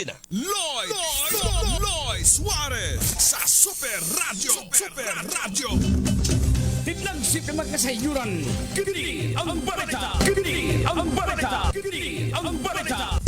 Loy Suarez sa Super Radio. Tidlang si magkasayuran. Kini ang balita. Kini ang balita. Kini ang balita.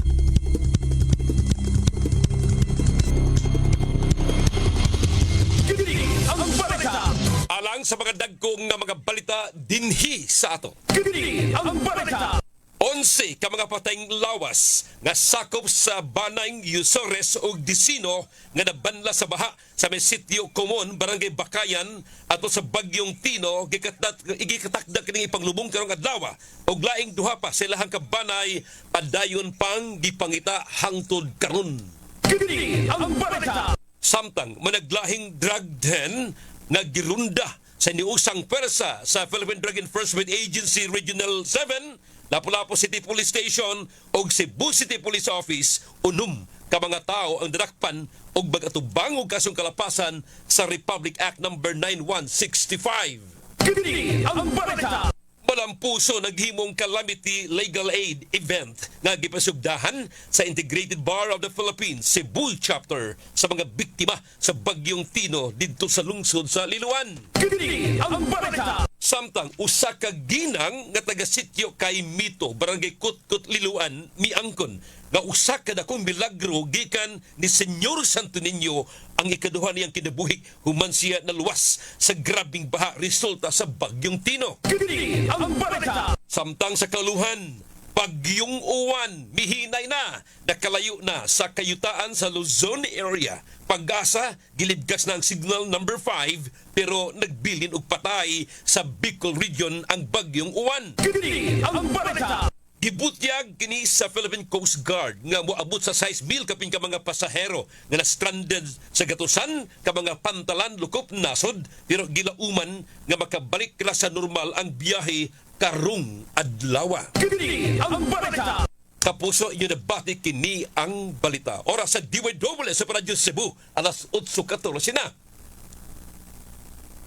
Kini ang balita. Alang sa mga dagkong nga mga balita dinhi sa ato. Kini ang balita. 11 ka mga patayng lawas nga sakop sa Banayng Yusores ug Disino nga nabanla sa baha sa may sitio Comon, Barangay Bakayan ato sa Bagyong Tino igikatakda kining ipanglubong karong adlaw ug laing duha pa silahang kabanay padayon pang gipangita hangtod karon. Kini ang balita. Samtang managlahing drug den nga girunda sa niusang pwersa sa Philippine Drug Enforcement Agency Regional 7, Lapu-Lapu City Police Station ug Cebu City Police Office, unom ka mga tao ang dinakpan og bagatubang og kasong kalapasan sa Republic Act No. 9165. Kini ang balita. Malampuso naghimong calamity legal aid event nga gipasugdahan sa Integrated Bar of the Philippines Cebu chapter sa mga biktima sa Bagyong Tino didto sa lungsod sa Liloan. Kini ang balita. Samtang usa ka ginang nga taga-sityo kay Mito, Barangay Kutkut, Liloan, miangkon nga usa ka dakong milagro gikan ni Senyor Santo Niño ang ikaduha niyang kinabuhi human siya naluwas sa grabing baha resulta sa Bagyong Tino. Kini ang balita. Samtang sa kaluhan, Bagyong Uwan mihinay na, nakalayo na sa kayutaan sa Luzon area. Pag-asa, gilibgas na ang signal number 5 pero nagbilin og patay sa Bicol region ang Bagyong Uwan. Kini ang balita. Gibutyag kini sa Philippine Coast Guard nga moabot sa 6,000 kapin ka mga pasahero nga na-stranded sa gatusan ka mga pantalan lukop nasod pero gilauman nga makabalik na sa normal ang biyahe karong adlaw. Kini ang balita. Kapuso, inyo nabati kini ang balita. Oras sa DWS sa Radyo Cebu, alas 8:14 na.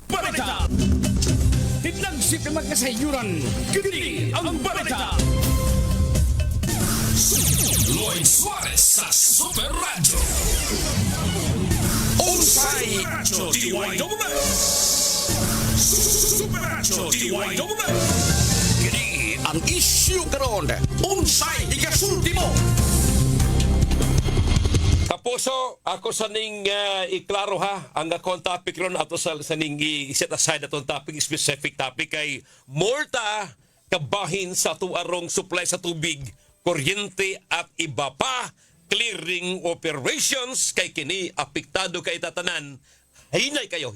Balita. Tidlang si magkasayuran. Kini ang balita. Loy Suarez sa Super Radio. Unsay DWS. Super Radio DWS. Kini ang issue karon. Unsay ikasulti mo. Kapuso, ako sa ning iklaro ha, ang akong topic ron ato sa ning i-set aside atong topic, specific topic kay morta kabahin sa tuarong supply sa tubig, kuryente at iba pa, clearing operations kay kini apektado kay tatanan. Hinay kayo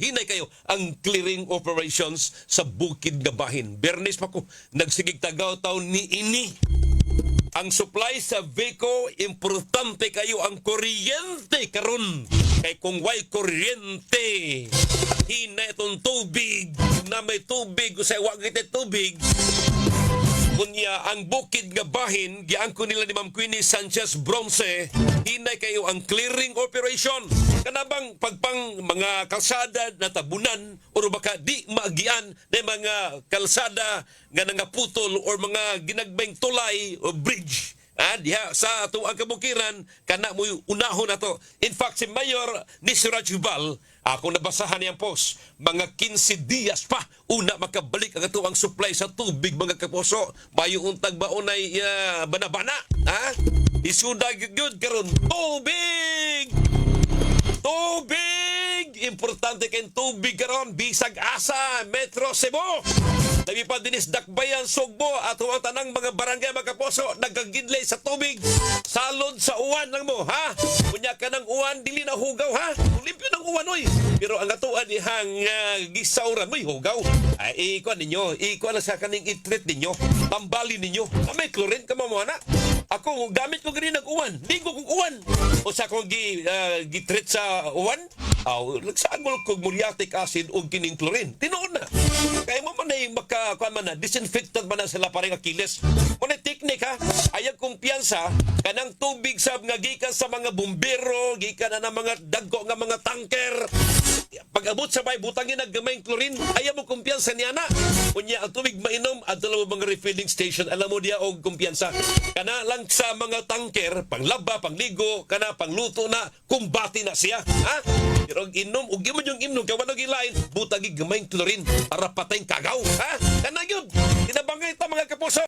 ang clearing operations sa bukid nga bahin. Bernes pa ko, nagsigig tagaw taon ni ini. Ang supply sa Veco, importante kayo ang kuryente karon. Kay kung way kuryente, hinay itong tubig, na may tubig, kung sa'y wag ito tubig, kunya ang bukid nga bahin, giangko nila ni Ma'am Queenie Sanchez Bronce, hinay kayo ang clearing operation. Kanabang pagpang mga kalsada na tabunan o baka di maagian na mga kalsada nga nangaputol o mga ginagbeng tulay o bridge. Diha sa ato ang kabukiran, kana mo unahon na to. In fact, si Mayor Nisra Jubal, ako nabasahan niyang post, mga 15 dias pa una makabalik ang ato ang supply sa tubig, mga kapuso. Bayo untag baunay banabana. Isudag yun karon tubig! Tubig! Importante kayong tubig karon bisag asa Metro Cebu. Labi pa dinis Dakbayan, Sugbo at ang tanang mga barangay mga kapuso nagaginlay sa tubig. Salod sa uwan lang mo, ha? Kunya ka ng uwan, dili na hugaw, ha? Limpyo ng uwan, oy. Pero ang atuan ihang gisauran mo'y hugaw. Ay, ikuan ninyo. Ikuan na sa kaning itreat ninyo. Tambali ninyo. May chlorine ka mamana. Ako, gamit ko ganyan ng uwan. Ligo kong uwan. O sa akong gitreat sa uwan, nagsagol kong muriatic acid o kining chlorine. Tinoon na. Kaya mo man ay disinfectant man na sila parang Achilles. Muna teknik ha. Ayag kumpiyansa kanang tubig sa nga gikan sa mga bumbero, gikan na ng mga dagko nga mga tanker. Pag-abot sa may butangin ang gamayng chlorine, ayaw mo kumpiyansa niya na. Kunya ang tubig mainom at dalawa mga refilling station, alam mo diya og kumpiyansa. Kana lang sa mga tanker, panglaba, pangligo, kana pangluto na, kumbati na siya. Ha? Pero ang inom, ug mo yung inom, kawan og ilain, butagi gamayng klorin para patayng kagaw. Ha? Kana yun. Tinabangay ta mga kapuso.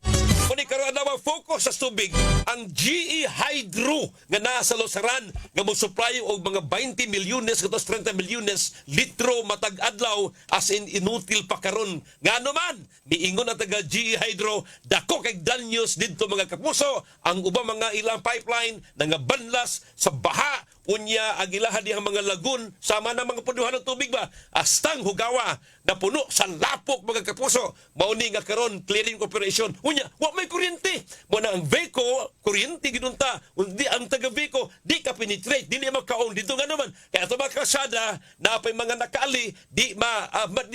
Kuni karon na focus sa tubig ang GE Hydro nga naa sa Losaran nga mo supply og mga 20 milyones katos 30 milyones litro matag adlaw as in inutil pa karon. Ngano man miingon ang taga GE Hydro dako kay danyos didto mga kapuso ang ubang mga ilang pipeline nangabanlas sa baha unya ang ilahan dihang mga lagun sama na mga punuhan ng tubig ba astang hugawa na puno sa lapok mga kapuso mauni nga karon clearing operation unya wa may kuryente mo na ang VECO kuryente ginunta undi ang taga VECO di ka penetrate dili makaon dito nga naman kaya ato mga kasada na pay mga nakaali di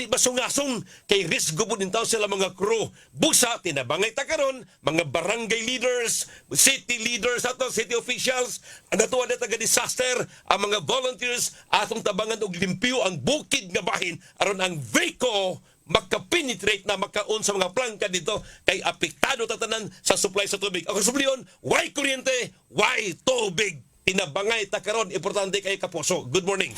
masungasong kay risk gubud in taon sila mga crew busa tinabangay ta karon mga barangay leaders city leaders ato city officials ang atuwa na taga disaster ang mga volunteers atong tabangan og limpyo ang bukid nga bahin aron ang VECO makapenetrate na makaon sa mga plangka dito kay apektado tatanan sa supply sa tubig. Ako subliyon, why kuryente, why tubig? Tinabangay ta karon importante kay kapuso. Good morning.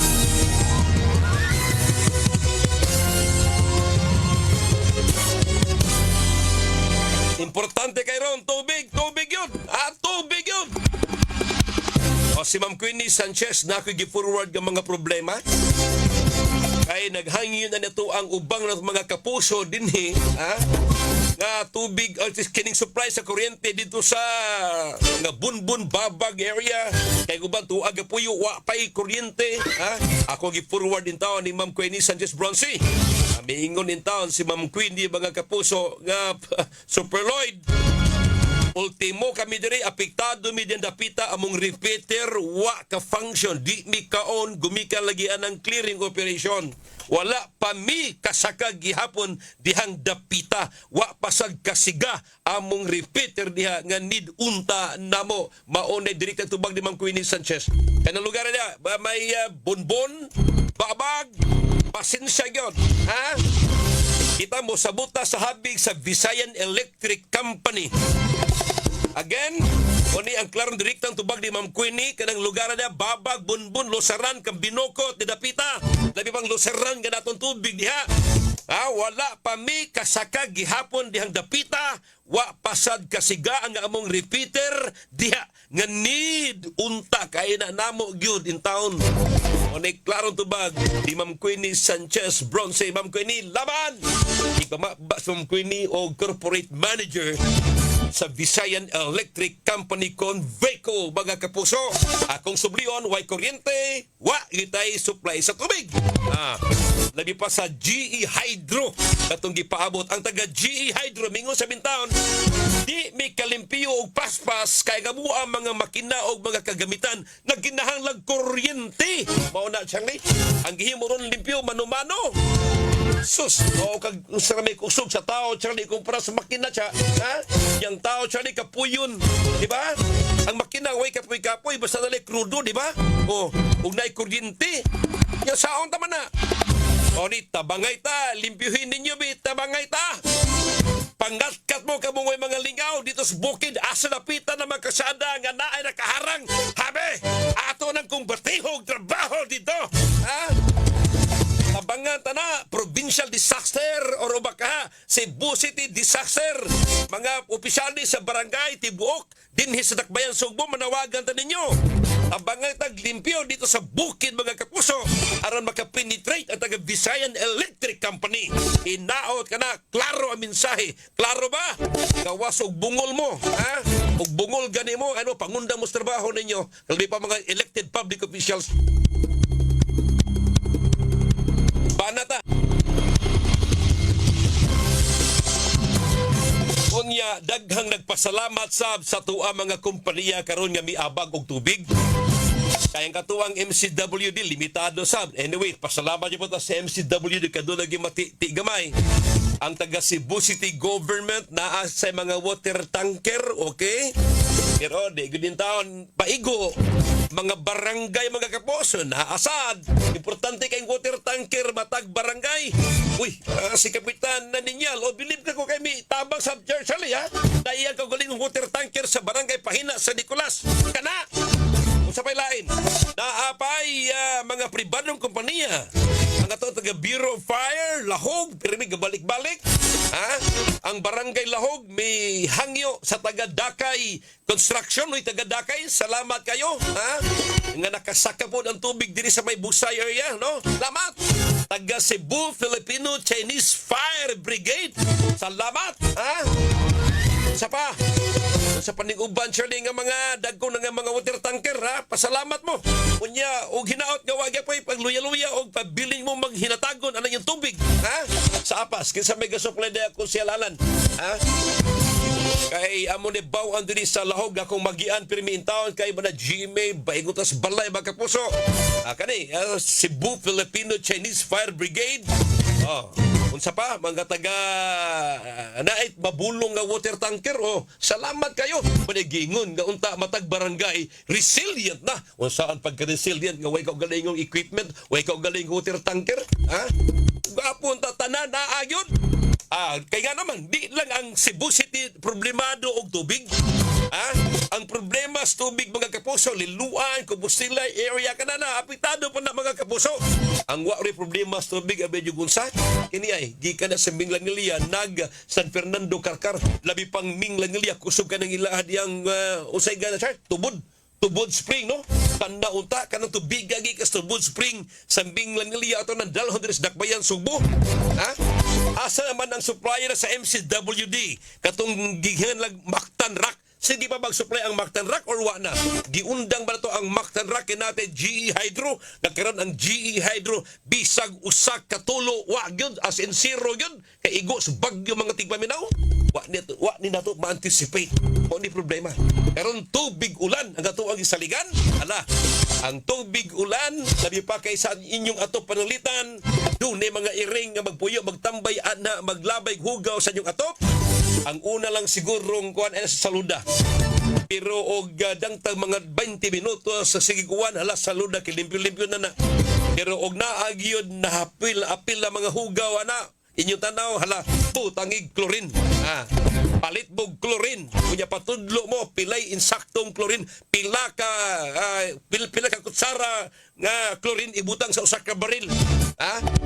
Importante kay ron tubig yun. Tubig yun. O si Ma'am Queenie Sanchez na ako gi-forward ng mga problema. Kay naghangin na nito ang ubang ng mga kapuso dinhi, nga tubig o kining supply sa kuryente dito sa nga Bunbun Babag area kay uban tuag puyo wa pay kuryente. Ako gi-forward din taon ni Ma'am Queenie Sanchez Bronzy. Miingon din taon si Ma'am Queenie mga kapuso nga Super Lloyd. Ultimo kami diri apektado mi din dapita among repeater wa ka function di mi kaon gumikan lagi anang clearing operation wala pa mi kasaka gihapon dihang dapita wa pasag kasiga among repeater diha nga need unta namo maunay direkta tubag ni Ma'am Queenie Sanchez kanang lugar niya may Bunbun Babag pasensya gyud kita mo sabuta sa habig sa Visayan Electric Company. Again, kuni ang klarong direktang tubag ni Ma'am Queenie kanang lugar na Babag, Bunbun, Losaran, Kambinokot, Dapita. Labi pang Losaran nga natong tubig diha. Wala pa mi kasaka gihapon dihang Dapita. Wa pasad kasiga ang among repeater diha nga need unta kay na namo gyud in town. Kuni klarong tubag ni Ma'am Queenie Sanchez Bronzy. Ma'am Queenie, laban! Ipamabas Ma'am Queenie o corporate manager sa Visayan Electric Company kon VECO mga kapuso. Akong sublion, way kuryente, wa gitay supply sa tubig. Labi pa sa GE Hydro katong gipaabot ang taga GE Hydro mingon sa bintaon di mi kalimpyo og paspas kay gabu ang mga makina og mga kagamitan nagkinahanglan kuryente. Mao na siyang ang gihimo ron limpyo mano-mano. Sus, kag usara may kusog sa tao, Charlie, kumpara sa makina siya, Yang tao, Charlie, kapuyon, di ba? Ang makina, way kapoy-kapoy, basta dali krudo, di ba? Ug naay kuryente, yung saon tama na. Ni tabangay ta, limpyuhin ninyo, tabangay ta. Pangatkat mo kamungoy mga lingaw dito sa bukid, asa napitan na magkasada nga naay nakaharang. Habe, ato nang kung batihog trabaho dito, Tabangan na provincial disaster o baka Cebu City disaster. Mga opisyali sa barangay Tibuok dinhi sa Dakbayan Sugbo manawagan ta ninyo. Tabangan tag limpyo dito sa bukid mga kapuso aron makapenetrate ang taga Visayan Electric Company. Inaot ka na, klaro ang mensahe. Klaro ba? Gawas og bungol mo, Og bungol gani mo, pangunda mo sa trabaho ninyo. Kalbi pa mga elected public officials. Banata. Unya daghang nagpasalamat sa tuwa mga kompanya karon nga miabag og tubig. Kayang katuwang MCWD limitado sab. Anyway, pasalamat gyud ta sa MCWD kadto lagi mati gamay. ang taga Cebu City government naa sa mga water tanker, okay? Pero di gud din taon paigo mga barangay, mga kapuso na asad. Importante kay water tanker matag barangay. Uy, si Kapitan na ninyal, o believe ka ko kay mi tabang sa church ali ha. Daiyan ka galing ng water tanker sa barangay Pahina sa Nicolas. Kana. Sa pay lain, naapay mga pribadong kompanya. Mga to taga Bureau of Fire, Lahog, pero may gabalik-balik. Ha? Ang barangay Lahog may hangyo sa taga Dakay Construction, may taga Dakay. Salamat kayo. Ha? Nga nakasaka po ng tubig diri sa may Busay area, no? Salamat. Taga Cebu Filipino Chinese Fire Brigade. Salamat. Ha? Sa paniguban siya nga mga dagko nga mga water tanker, ha? Pasalamat mo. Unya, og hinaot nga wag pa pagluya-luya og pabiling mo maghinatagon ana yung tubig, ha? Sa apas kinsa may gasupply da ako siya lalan, ha? Kay amo ni baw ang diri sa Lahog akong magian pirmi in town kay bana GMA baigutas balay mga kapuso. Kani Cebu Filipino Chinese Fire Brigade. Unsa pa mga taga nait mabulong nga water tanker, salamat kayo. Panigingon nga unta matag barangay resilient na. Unsaan pagka resilient nga way ka galingong equipment, way ka galingong water tanker, ha? Gapon ta tanan na ayon. Kaya nga naman, di lang ang Cebu City problemado og tubig. Ang problema sa tubig, mga kapuso, Liluan, Compostela area ka na, apitado pa na mga kapuso. Ang wari problema sa tubig, abedyo gunsa, kini ay, gikan na sa Minglangilia, nag San Fernando Carcar, labi pang Minglangilia, kusog ka ng ilahad yung usay gana siya, Tubod Spring, no? Tanda unta kanang tubig gagi kas Tubod Spring sa Minglangilia ato ng dalhon diri sa Dakbayan, Subo. Ha? Asa naman ang supplier sa MCWD katong gihan lag Mactan Rock. Sige pa mag-supply ang Mactan Rock or wa na? Giundang ba na to ang Mactan Rock kinate GE Hydro? Nagkaroon ang GE Hydro bisag usak katulo wa gyud as in zero gyud kay igo sa bagyo mga tigpaminaw. Wa ni nato ma-anticipate. O ni problema. Karon tubig ulan ang ato ang isaligan. Ang tubig ulan labi pa kay sa inyong ato panalitan. Dunay mga iring nga magpuyo magtambay ana maglabay hugaw sa inyong atop. Ang una lang sigurong kuan ay sa saluda. Pero og dangtang mga 20 minutos sa sigiguan hala saluda kilimpyo-limpyo na. Pero og naagyod na apil na mga hugaw ana. Inyong tanaw hala putangig chlorine. Palit mo chlorine. Kunya patudlo mo pilay insaktong chlorine. Pila ka kutsara nga chlorine ibutang sa usa ka baril.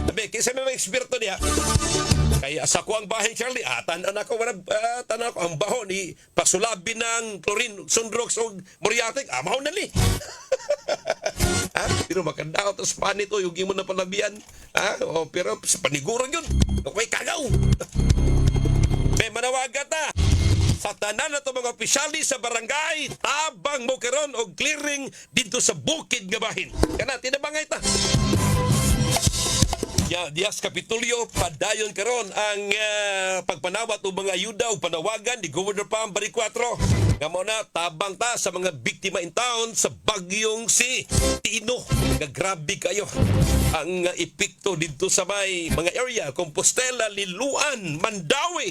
Sabi kinsa may eksperto diha. Kaya sa kuang bahay Charlie, tanan ako ang baho ni pasulabi ng chlorine, Sundrox o Moriatic, maho na li. Pero makadaot sa panit o yung mo na palabian. Pero sa paniguran yun, may kagaw. May manawagat na. Sa tanan na ito mga opisyali sa barangay, tabang mo karon o clearing dito sa bukid nga bahin. Kana, tinabangay ta. Dias Kapitulyo, padayon karon ang pagpanawat o mga ayuda o panawagan ni Governor Pam Bari 4. Nga mo na, tabang ta sa mga biktima in town sa bagyong si Tino. Grabe kayo ang epekto dito sa may mga area, Compostela, Liluan, Mandawi.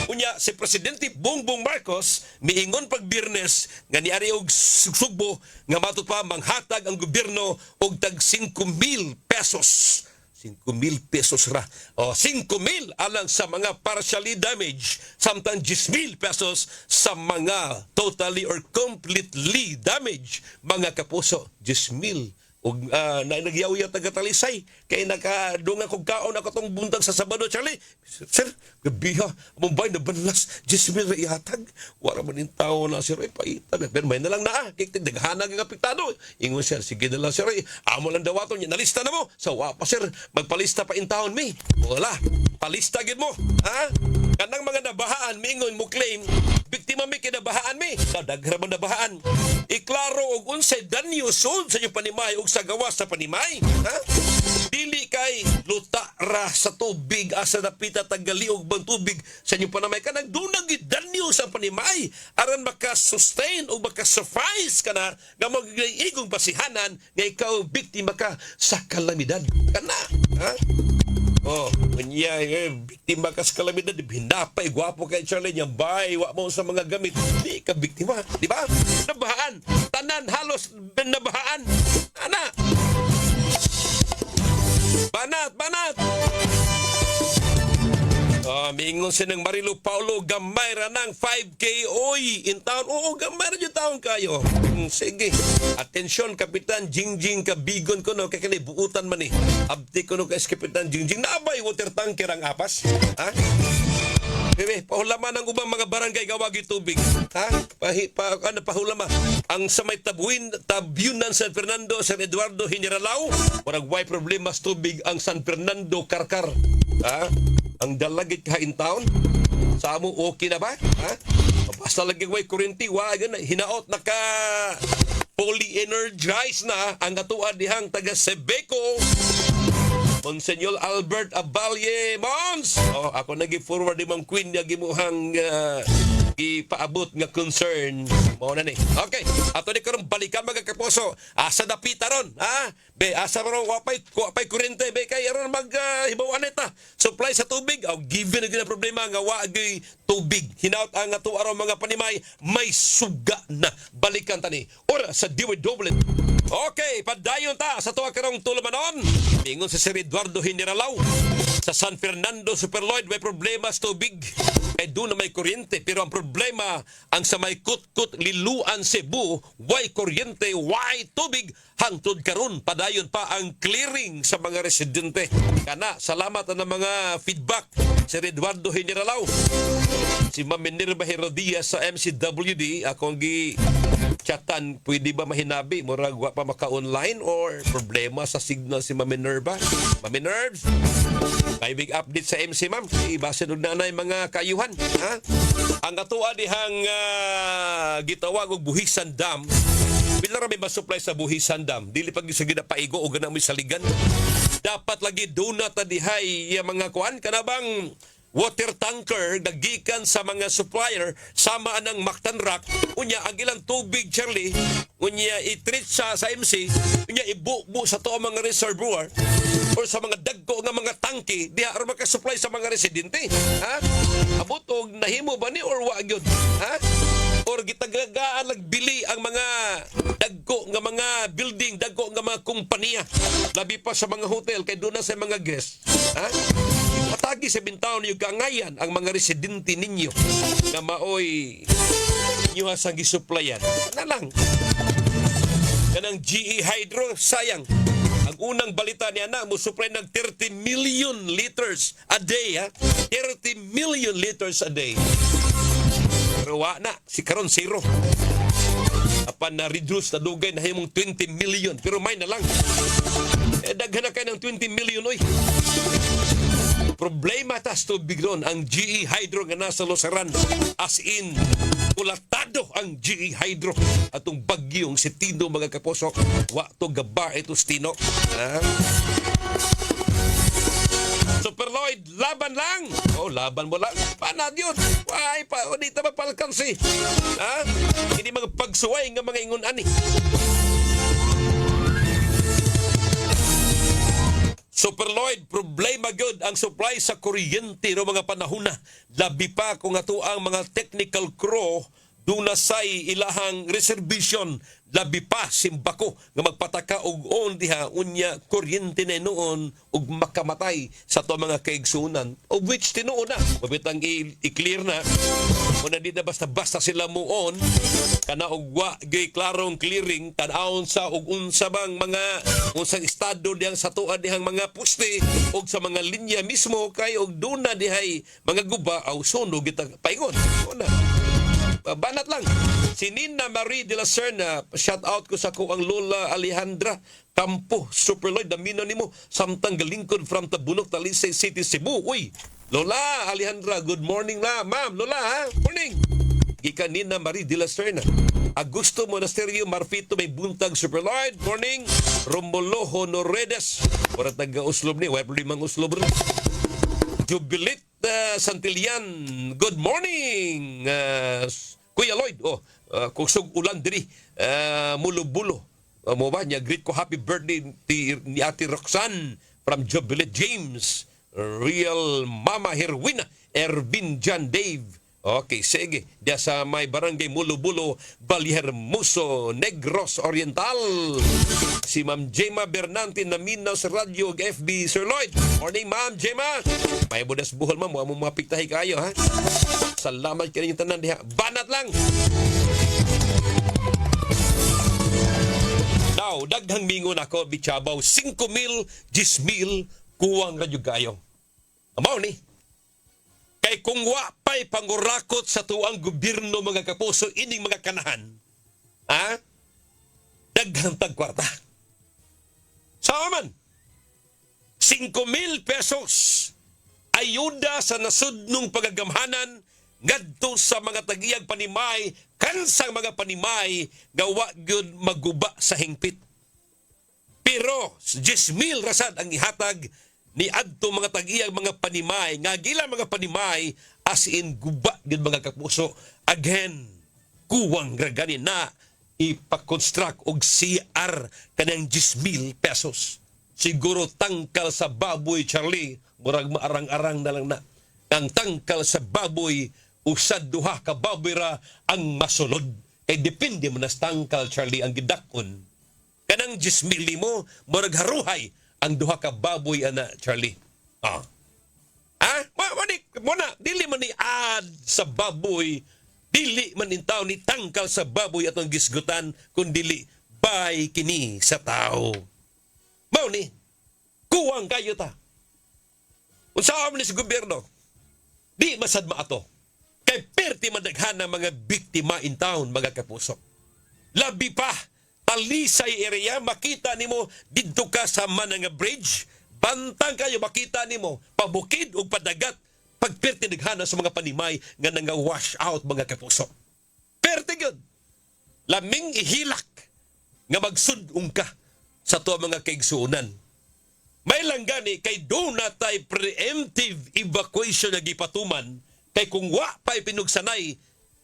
Unya, si Presidente Bongbong Marcos, miingon pag Biyernes, nga niari og sugbo, nga matut pa manghatag ang gobyerno og tag 5,000 pesos. 5,000 pesos ra. 5,000 alang sa mga partially damaged, samtang 10,000 pesos sa mga totally or completely damaged. Mga kapuso, 10,000. Og nagyaw-yaw taga-Talisay kay nakadungan kog kaon ako tong buntag sa Sabado, Charlie. Sir, gabiha Mumbai na banlas 10,000 ra ihatag. Wala man in tao na sir ay paitag. Pero may na lang na kay daghanag ang apektado. Ingon sir, sige na lang sir. Amo lang dawaton niya nalista na mo. So wa pa sir, magpalista pa in taon mi. Wala. Palista gid mo. Kanang mga nabahaan mingon mo claim biktima mi kinabahaan mi. Daghara man nabahaan. Iklaro og unsay danyo sud sa inyong panimay ug sa gawas sa panimay. Dili kay luta ra sa tubig asa napita taggaliog bang tubig sa inyong panimay ka nagdunag gid danyo sa panimay aron maka-sustain o maka-suffice ka na nga magiging basihanan nga ikaw biktima ka sa kalamidad. Kana. Oh, kanya biktima ka sa kalamidad, hinapay, gwapo kay Charlie niyang bay, wa mo sa mga gamit, di ka biktima, di ba? Nabahaan, tanan halos nabahaan. Ana. Banat. Mingon siya ng Marilu Paulo, gamay ra ng 5K, oy, in town. Oo, gamay ra yung taon kayo. Sige. Atensyon, Kapitan Jingjing, kabigon ko no, kaya buutan man eh. Abdi ko no kay Kapitan Jingjing, naabay water tanker ang apas. Ha? Bebe, pahulaman ng ubang mga barangay gawagi tubig. Ha? Pahulama. Ang sa may tabyunan San Fernando, San Eduardo, Hiniralaw, warang way problema sa tubig ang San Fernando, Karkar. Ha? Ang dalagit kain taon, sa amo okay na ba? Ha? Basta lagi way kurente, hinaot naka fully energized na ang atuan dihang taga Sebeco. Monsignor Albert Abalye Mons. Ako nagi-forward di mang queen nga gimuhang ipaabot nga concern. Mao na ni. Okay, ato ni karon balikan mga kapuso. Asa dapita ron, ha? Be asa ron wapay kurente be kay aron hibawan neta. Supply sa tubig, given na problema nga wa gyud tubig. Hinaut ang ato aron mga panimay may suga na. Balikan tani. Ora sa DWW. Okay, padayon ta sa tuwa karong tulumanon. Ingon si Sir Eduardo Hiniralaw sa San Fernando Superloid may problema sa tubig. Doon na may kuryente pero ang problema ang sa may Kut-Kut Liluan Cebu way kuryente, way tubig hangtod karon padayon pa ang clearing sa mga residente. Kana salamat na mga feedback Sir Eduardo Hiniralaw. Si Ma'am Minerva Herodias sa MCWD akong chatan, pwede ba mahinabi? Murag wa pa maka-online or problema sa signal si Ma'am Minerva? Ma'am Minerva, may big update sa MC ma'am. Ibasa nun na mga kayuhan. Ha? Ang atua dihang gitawag og Buhisan Dam. Bila ra may masupply sa Buhisan Dam, dili pag sa ginapaigo o ganang may saligan. Dapat lagi donut na dihay mga kuan kanabang water tanker nagikan sa mga supplier sama anang Mactanrac unya ang ilang tubig Charlie unya i-treat sa MC unya ibubo sa to mga reservoir or sa mga dagko nga mga tangke diha aron maka-supply sa mga residente. Ha? Abot og nahimo ba ni or wa gyud? Ha? Or gitagagaan nagbili ang mga dagko nga mga building, dagko nga mga kompanya labi pa sa mga hotel kay doon na sa mga guest. Ha? Matagi sa bintaon yung kangayan ang mga residente ninyo na maoy nyo hasang gisupplyan. Na lang. Kanang GE Hydro, sayang. Ang unang balita niya na, musupply ng 30 million liters a day. Ha? 30 million liters a day. Pero wa na, si karon zero. Apan na-reduce na dugay na himong 20 million. Pero may na lang. Daghan na kayo ng 20 million, oy. Problema tas tubig ron ang GE Hydro nga nasa Losaran. As in, kulatado ang GE Hydro. Atong bagyong si Tino mga kaposok. Wa to gaba ito Tino. Superloid, laban lang. Laban mo lang. Panad yun. Ay, hindi ta mapalkansi. Hindi mga pagsuway nga mga ingon ani. Superloid, problema gyud ang supply sa kuryente no mga panahon na. Labi pa kung ato ang mga technical crew duna say ilahang reservation. Labi pa simbako nga magpataka og on diha unya kuryente na noon og makamatay sa to mga kaigsunan. Of which tinuo na. Mabitang i-clear na. Una di na basta-basta sila mo on kana og wa gay klarong clearing tan-awon sa og unsa bang mga unsang estado diyang sa tuan dihang mga poste og sa mga linya mismo kay og duna dihay mga guba aw sunog kita paingon. Una. Banat lang. Si Nina Marie de la Serna, shout out ko sa ko ang Lola Alejandra Campo, Superloid, damino nimo samtang galingkod from Tabunok, Talisay City, Cebu. Uy, Lola Alejandra, good morning na. Ma'am, Lola, ha? Morning. Ika Nina Marie de la Serna. Augusto Monasterio Marfito may buntag Superloid. Morning. Romulo Honoredes. Para taga-uslob ni, wala mang uslob rin. Jubilit Santillan, good morning. Kuya Lloyd, kusog ulan diri, mulo-bulo. Mo ba niya greet ko happy birthday ni Ate Roxanne from Jubilee James. Real Mama Herwin Ervin John Dave. Okay, sige. Diya sa may barangay Mulo-Bulo, Baliermoso, Negros Oriental. Si Ma'am Gemma Bernante na minaw sa radyo ug FB. Sir Lloyd. Morning, Ma'am Gemma. May budas buhol, Ma'am. Huwag mong mapiktahi kayo, ha? Salamat ka rin yung tanan diha. Banat lang. Now, daghang mingon ako, Bichabaw, 5,000, 10,000, kuwang radyo kayo. Amaw ni. Kay kung wa pa'y pangurakot sa tuang gobyerno mga kapuso, ining mga kanahan, ha? Daghang tagkwarta. Saan man? 5,000 pesos ayuda sa nasudnong pagagamhanan ngadto sa mga tagiyag panimay, kansang mga panimay nga wa gyud maguba sa hingpit. Pero 10,000 rasad ang ihatag ni adto mga tagiyag mga panimay, nga gila mga panimay as in guba gyud mga kapuso. Again, kuwang ragani na ipakonstruct og CR kanang 10,000 pesos. Siguro tangkal sa baboy, Charlie, murag maarang-arang na lang na. Ang tangkal sa baboy, usad duha ka baboy ra ang masulod. Kay depende mo na sa tangkal, Charlie, ang gidakon. Kanang 10,000 mo, murag haruhay ang duha ka baboy, ana, Charlie. Muna, dili man ni ad sa baboy, dili man in tao ni tangkal sa baboy atong gisgutan, kung dili bay kini sa tao. Mao ni, kuwang kayo ta. Unsa man ni sa gobyerno, di masad maato. Kay perti madaghan ang mga biktima in town, mga kapuso. Labi pa, Talisay area, makita nimo didto ka sa Mananga Bridge, bantang kayo makita nimo pabukid ug padagat pagperti daghana sa mga panimay nga nga wash out, mga kapuso. Perti gyud. Laming ihilak nga magsud-ong ka sa tuwa mga kaigsuonan. May lang gani kay do na tay preemptive evacuation nga gipatuman, kay kung wa pa'y pinugsanay,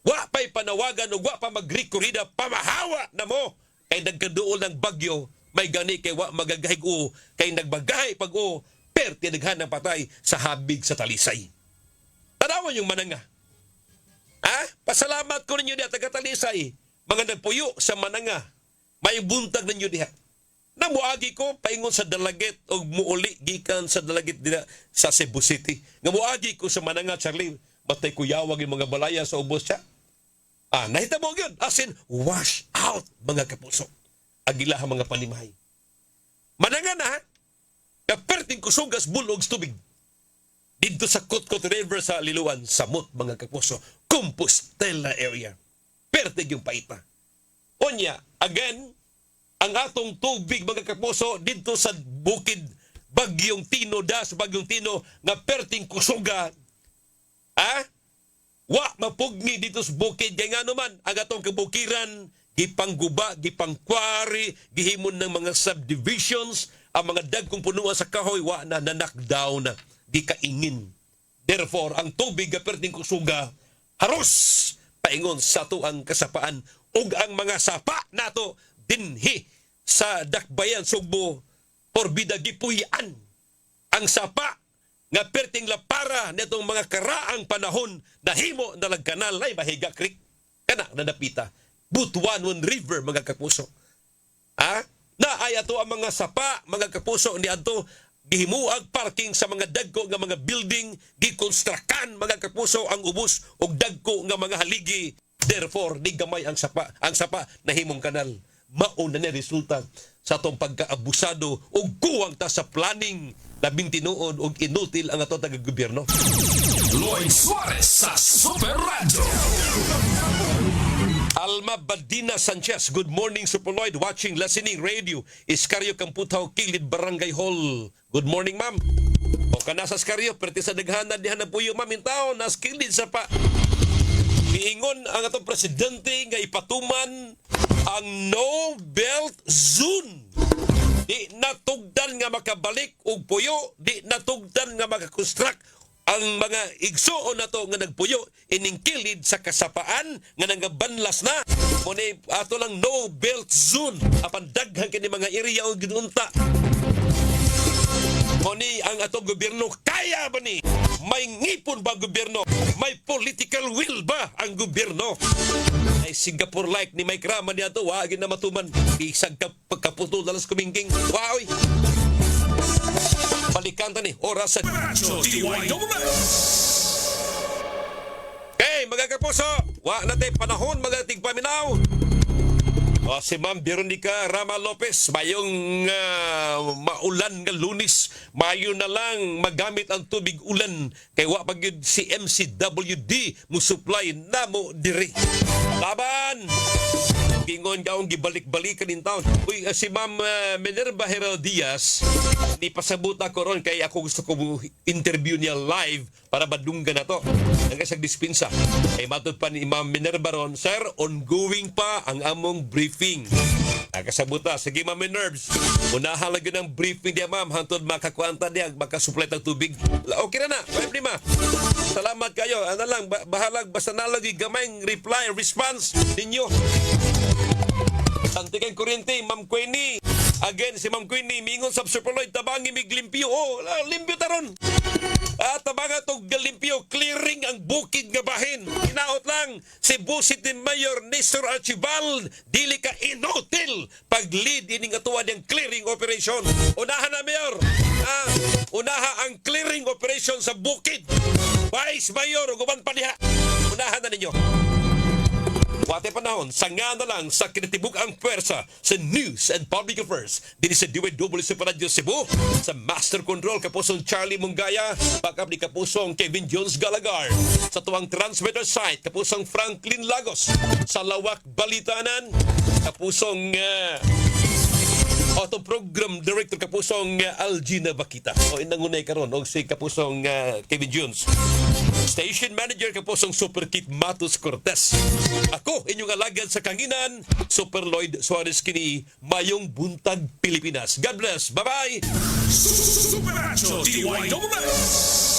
wa pa'y panawagan o wa pa magrikorida, pamahawa na mo. Kay nagkaduol ng bagyo, may gani kay wa magagahig-o, kay nagbagahay pag-o, perti naghan ng patay sa habig sa Talisay. Tanawan yung Mananga. Pasalamat ko ninyo diha taga Talisay, mga nagpuyo sa Mananga, may buntag ninyo diha. Namuagi ko, paingon sa Dalagit o muuli gikan sa Dalagit diha sa Cebu City. Namuagi ko sa Mananga, Charlie, batay kuyawag yung mga balaya sa ubos siya. Nahitabo yun. As in, wash out, mga kapuso. Agila ang mga panimay. Mananga na, kaperting kusugas bulog tubig. Dito sa Kutkot River sa Liluan, samot, mga kapuso. Compostela area. Pertig yung paita. Onya, again, ang atong tubig, mga kapuso, dito sa bukid, Bagyong Tino, Bagyong Tino, nga perting kusuga, wa mapugni dito sa bukid, kaya nga naman ang atong kabukiran gipangguba, gipangkwari, gihimon ng mga subdivisions, ang mga dagkong punuan sa kahoy wa na knockdown na gikaingin. Therefore ang tubig gaperting kusuga haros paingon sa to ang kasapaan ug ang mga sapa nato dinhi sa Dakbayan, Sugbo, porbida gipuy-an ang sapa nga perting lapara netong mga karaang panahon nahimo na kanal ay Mahiga Creek kana nadapita Butuanon River, mga kapuso. Na ay ato ang mga sapa, mga kapuso, ni ato gihimuag parking sa mga dagko nga mga building, gikonstrakan, mga kapuso, ang ubos og dagko nga mga haligi. Therefore di gamay ang sapa nahimong kanal. Mao na ni resulta sa atong pagkaabusado og kuwang ta sa planning, labing tinuod og inutil ang ato taga-gobyerno. Lloyd Suarez sa Super Radio. Alma Badina Sanchez, good morning, Super Lloyd, watching, listening, radio, Iscario Camputaw, Kilid, Barangay Hall. Good morning, ma'am. O ka nasa Iscario, perti sa daghanan, dihan na po yung ma'am, tao, nas Kilid sa pa. Iingon ang atong presidente nga ipatuman ang no belt zone. Di natugdan nga makabalik og puyo, di natugdan nga makakonstruct ang mga igsuon nato nga nagpuyo ining kilid sa kasapaan nga nagabanlas na. Muna ato lang no belt zone apan daghang kini mga area o ginunta. Moni ang atong gobyerno kaya ba ni? May ngipon ba ang gobyerno? May political will ba ang gobyerno? Ay Singapore like ni Mike Rama niya to, wagin na matuman. Isang pagkaputo dalas kumingking. Wow! Balikan ta ni oras sa Radyo DYWS. Okay, mga kapuso, wa natin panahon, mga tigpaminaw. O, si Ma'am Veronica Rama Lopez, mayong maulan nga Lunis, mayo na lang magamit ang tubig ulan, kay wa pagyud si MCWD mo supply namo diri. Laban! Gingon ka akong gibalik-balikan in town. Uy, si Ma'am Minerva Herodias, di pasabot ako ron kay ako gusto ko interview niya live para badunggan na to. Hanggang sa dispensa. Ay matod pa ni Ma'am Minerva ron, Sir, ongoing pa ang among briefing. Nakasabuta, sige Ma'am Minervs, unahan lagi ng briefing niya Ma'am, hantod makakuanta niya, makasupply ng tubig. Okay na na, problema. Salamat kayo. Ano lang, bahalag, basta nalagi gamayng reply, response ninyo. Santikan kuryente, Ma'am Queenie. Again, si Ma'am Queenie, mingon sa Superloid, tabangi mig limpyo. Oh, limpyo taron. Tabanga itong limpyo, clearing ang bukid nga bahin. Inaot lang, Cebu City Mayor Nestor Archibald, dili ka inotil pag-lead ining atuwa niyang clearing operation. Unahan na, Mayor. Unaha ang clearing operation sa bukid. Vice Mayor, guban pa niya. Unahan na ninyo. Wate panahon, sanga na lang sa kinatibuk ang pwersa sa News and Public Affairs. Dini sa DWS sa Radyo Cebu, sa Master Control kapusong Charlie Mungaya, backup ni kapusong Kevin Jones Galagar, sa tuwang transmitter site kapusong Franklin Lagos, sa Lawak Balitanan, kapusong Auto Program Director kapusong Algina Bakita. O inangunay karon og si kapusong Kevin Jones. Station Manager kapusong Super Kit Matos Cortez. Ako inyong alagad sa kanginan, Super Lloyd Suarez kini, mayong buntag Pilipinas. God bless. Bye-bye. Super Radyo DYWS.